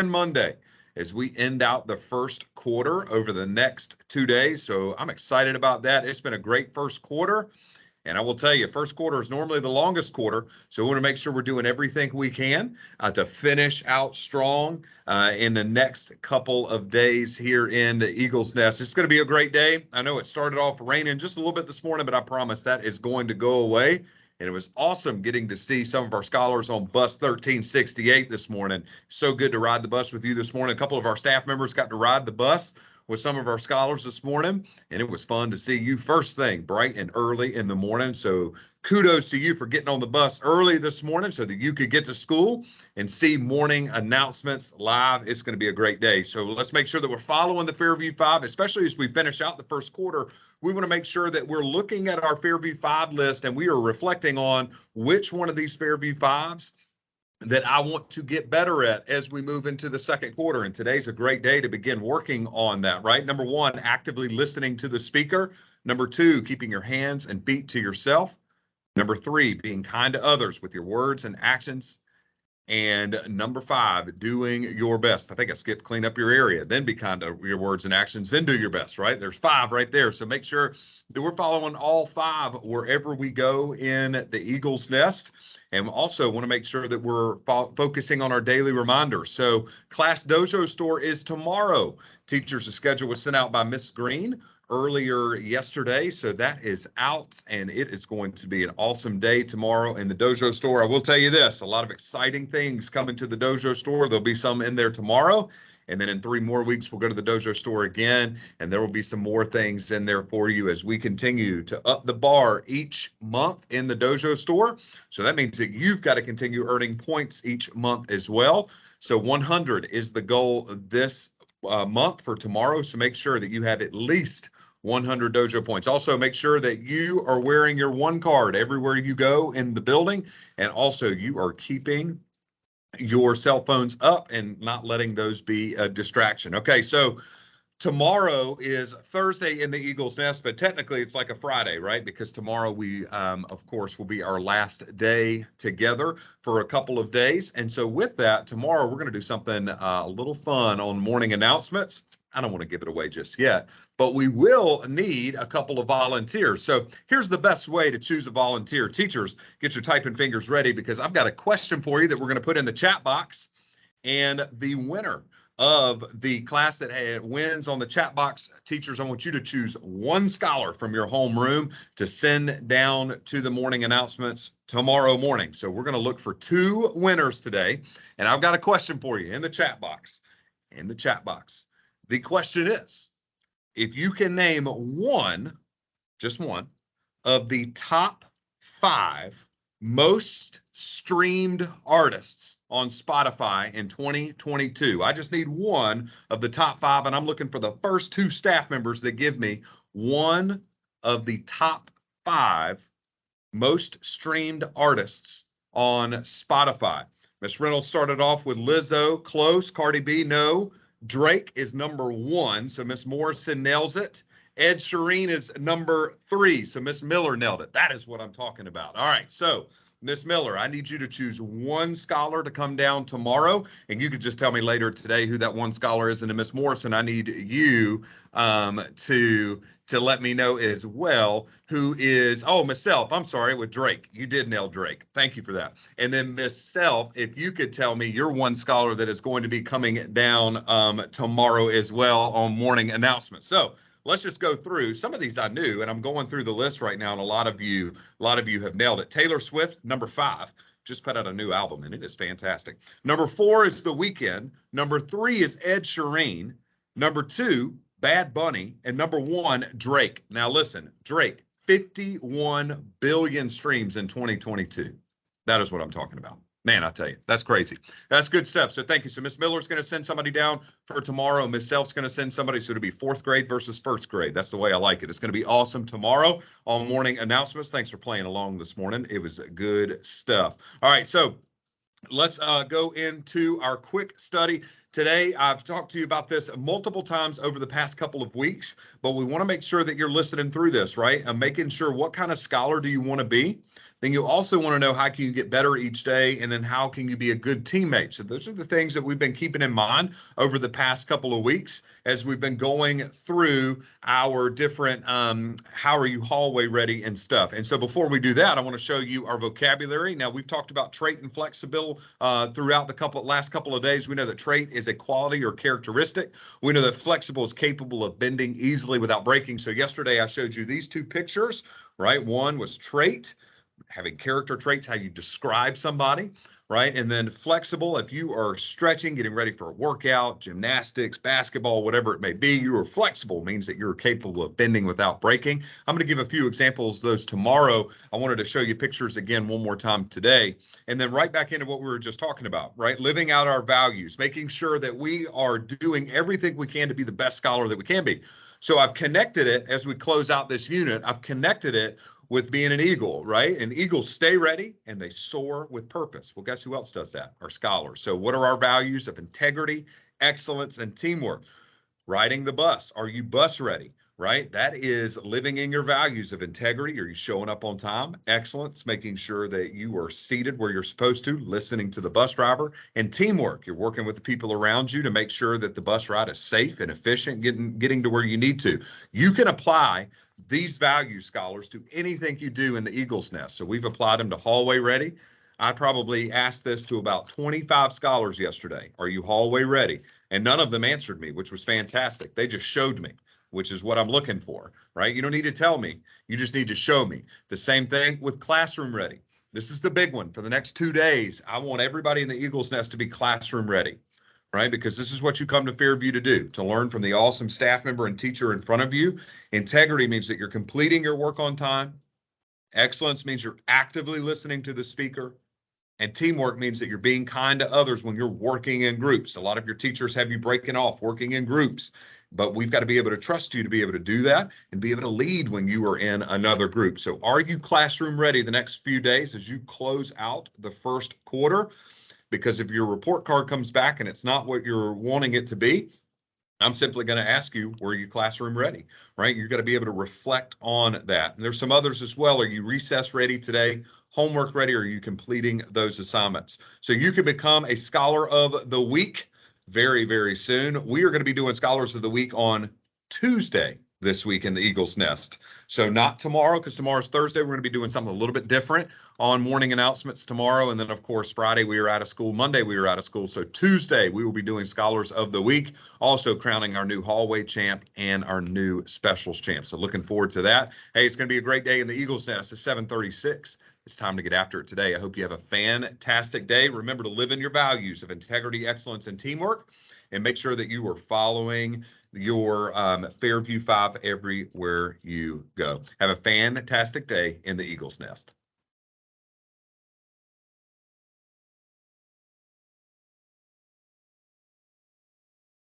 Monday as we end out the first quarter over the next 2 days. So I'm excited about that. It's been a great first quarter. And I will tell you, first quarter is normally the longest quarter. So we want to make sure we're doing everything we can to finish out strong in the next couple of days here in the Eagles Nest. It's going to be a great day. I know it started off raining just a little bit this morning, but I promise that is going to go away. And it was awesome getting to see some of our scholars on bus 1368 this morning. So good to ride the bus with you this morning. A couple of our staff members got to ride the bus with some of our scholars this morning, and it was fun to see you first thing, bright and early in the morning. So kudos to you for getting on the bus early this morning so that you could get to school and see morning announcements live. It's going to be a great day. So let's make sure that we're following the Fairview 5, especially as we finish out the first quarter. We want to make sure that we're looking at our Fairview 5 list and we are reflecting on which one of these Fairview 5s that I want to get better at as we move into the second quarter. And today's a great day to begin working on that, right? Number one, actively listening to the speaker. Number two, keeping your hands and feet to yourself. Number three, being kind to others with your words and actions. And number five, doing your best. I think I skipped clean up your area, then be kind to your words and actions, then do your best, right? There's five right there. So make sure that we're following all five wherever we go in the Eagles Nest. And also want to make sure that we're focusing on our daily reminders. So Class Dojo Store is tomorrow. Teachers' schedule was sent out by Miss Green earlier yesterday. So that is out, and it is going to be an awesome day tomorrow in the Dojo Store. I will tell you this, a lot of exciting things coming to the Dojo Store. There'll be some in there tomorrow. And then in 3 more weeks, we'll go to the Dojo Store again, and there will be some more things in there for you as we continue to up the bar each month in the Dojo Store. So that means that you've got to continue earning points each month as well. So 100 is the goal this month for tomorrow. So make sure that you have at least 100 dojo points. Also, make sure that you are wearing your one card everywhere you go in the building, and also you are keeping your cell phones up and not letting those be a distraction. Okay, so tomorrow is Thursday in the Eagles Nest, but technically it's like a Friday, right? Because tomorrow we, of course, will be our last day together for a couple of days. And so with that, tomorrow we're going to do something a little fun on morning announcements. I don't want to give it away just yet, but we will need a couple of volunteers. So here's the best way to choose a volunteer. Teachers, get your typing fingers ready because I've got a question for you that we're going to put in the chat box. And the winner of the class that wins on the chat box, teachers, I want you to choose one scholar from your homeroom to send down to the morning announcements tomorrow morning. So we're going to look for 2 winners today. And I've got a question for you in the chat box. In the chat box. The question is, if you can name one, just one, of the top 5 most streamed artists on Spotify in 2022. I just need one of the top 5, and I'm looking for the first 2 staff members that give me one of the top 5 most streamed artists on Spotify. Miss Reynolds started off with Lizzo, close. Cardi B, no. Drake is number 1, so Miss Morrison nails it. Ed Sheeran is number 3, so Miss Miller nailed it. That is what I'm talking about. All right, so Miss Miller, I need you to choose one scholar to come down tomorrow, and you could just tell me later today who that one scholar is. And then Miss Morrison, I need you to let me know as well who is, Miss Self, I'm sorry, with Drake. You did nail Drake. Thank you for that. And then Miss Self, if you could tell me your one scholar that is going to be coming down tomorrow as well on morning announcements. So let's just go through some of these I knew, and I'm going through the list right now, and a lot of you have nailed it. Taylor Swift, number 5, just put out a new album, and it is fantastic. Number 4 is The Weeknd. Number 3 is Ed Sheeran. Number 2, Bad Bunny. And number 1, Drake. Now listen, Drake, 51 billion streams in 2022. That is what I'm talking about. Man, I tell you, that's crazy. That's good stuff. So thank you. So Miss Miller's going to send somebody down for tomorrow. Miss Self's going to send somebody. So it'll be 4th grade versus 1st grade. That's the way I like it. It's going to be awesome tomorrow on morning announcements. Thanks for playing along this morning. It was good stuff. All right. So let's go into our quick study. Today, I've talked to you about this multiple times over the past couple of weeks, but we want to make sure that you're listening through this, right? And making sure what kind of scholar do you want to be, then you also want to know how can you get better each day, and then how can you be a good teammate. So those are the things that we've been keeping in mind over the past couple of weeks as we've been going through our different how are you hallway ready and stuff. And so before we do that, I want to show you our vocabulary. Now, we've talked about trait and flexible throughout the last couple of days. We know that trait is a quality or characteristic. We know that flexible is capable of bending easily without breaking. So yesterday I showed you these two pictures, right? One was trait, having character traits, how you describe somebody, right? And then flexible, if you are stretching, getting ready for a workout, gymnastics, basketball, whatever it may be, you are flexible, means that you're capable of bending without breaking. I'm going to give a few examples of those tomorrow. I wanted to show you pictures again one more time today, and then right back into what we were just talking about, right? Living out our values, making sure that we are doing everything we can to be the best scholar that we can be. So I've connected it as we close out this unit. I've connected it with being an eagle, right? And eagles stay ready and they soar with purpose. Well, guess who else does that? Our scholars. So what are our values of integrity, excellence, and teamwork? Riding the bus. Are you bus ready? Right? That is living in your values of integrity. Are you showing up on time? Excellence, making sure that you are seated where you're supposed to, listening to the bus driver. And teamwork, you're working with the people around you to make sure that the bus ride is safe and efficient, getting to where you need to. You can apply these value, scholars, to anything you do in the Eagle's Nest. So we've applied them to hallway ready. I probably asked this to about 25 scholars yesterday. Are you hallway ready? And none of them answered me, which was fantastic. They just showed me, which is what I'm looking for, right? You don't need to tell me. You just need to show me. The same thing with classroom ready. This is the big one. For the next 2 days, I want everybody in the Eagle's Nest to be classroom ready, right? Because this is what you come to Fairview to do, to learn from the awesome staff member and teacher in front of you. Integrity means that you're completing your work on time. Excellence means you're actively listening to the speaker. And teamwork means that you're being kind to others when you're working in groups. A lot of your teachers have you breaking off, working in groups, but we've got to be able to trust you to be able to do that and be able to lead when you are in another group. So are you classroom ready the next few days as you close out the first quarter? Because if your report card comes back and it's not what you're wanting it to be, I'm simply going to ask you, were you classroom ready, right? You've got to be able to reflect on that. And there's some others as well. Are you recess ready today? Homework ready? Or are you completing those assignments? So you can become a Scholar of the Week very, very soon. We are going to be doing Scholars of the Week on Tuesday this week in the Eagle's Nest. So not tomorrow, because tomorrow's Thursday. We're going to be doing something a little bit different on morning announcements tomorrow. And then, of course, Friday we are out of school. Monday we are out of school. So Tuesday we will be doing Scholars of the Week, also crowning our new hallway champ and our new specials champ. So looking forward to that. Hey, it's going to be a great day in the Eagle's Nest. It's 7:36. It's time to get after it today. I hope you have a fantastic day. Remember to live in your values of integrity, excellence, and teamwork, and make sure that you are following your Fairview 5 everywhere you go. Have a fantastic day in the Eagle's Nest.